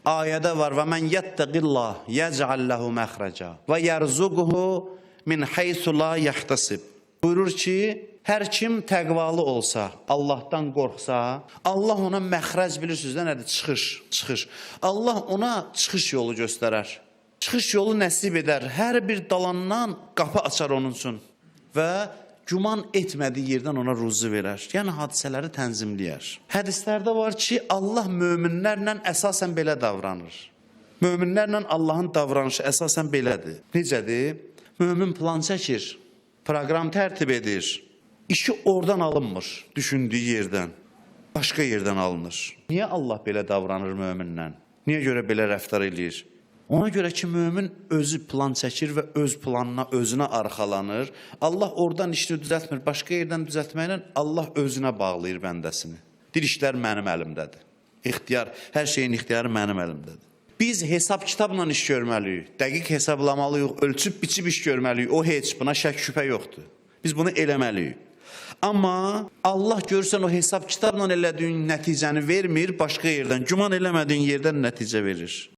Ayədə var və mən yettəqillah yec'al lehu məxrəca və yerzuquhu min haysu la yahtasib. Buyurur ki, hər kim təqvalı olsa, Allahdan qorxsa, Allah ona məxrəc bilirsiniz də nədir? Çıxış. Allah ona çıxış yolu göstərər. Çıxış yolu nəsib edər. Hər bir dalandan qapı açar onun üçün və güman etmədiyi yerdən ona ruzu verər. Yəni hadisələri tənzimləyər. Hədislərdə var ki, Allah möminlərlə əsasən belə davranır. Möminlərlə Allahın davranışı əsasən belədir. Necədir? Mömin plan çəkir, proqram tərtib edir. İşi oradan alınmır, düşündüyü yerdən. Başqa yerdən alınır. Niyə Allah belə davranır möminlə? Niyə görə belə rəftar edir? Ona görə ki, mömin özü plan çəkir və öz planına, özünə arxalanır. Allah oradan işini düzəltmir, başqa yerdən düzəltməklə Allah özünə bağlayır bəndəsini. Dil işlər mənim əlimdədir. İxtiyar, hər şeyin ixtiyarı mənim əlimdədir. Biz hesab kitabla iş görməliyik, dəqiq hesablamalıyıq, ölçüb biçib iş görməliyik. O heç, buna şək şübhə yoxdur. Biz bunu eləməliyik. Amma Allah görürsən o hesab kitabla elədiyin nəticəni vermir, başqa yerdən, güman eləmədiyin yerdən nəticə verir.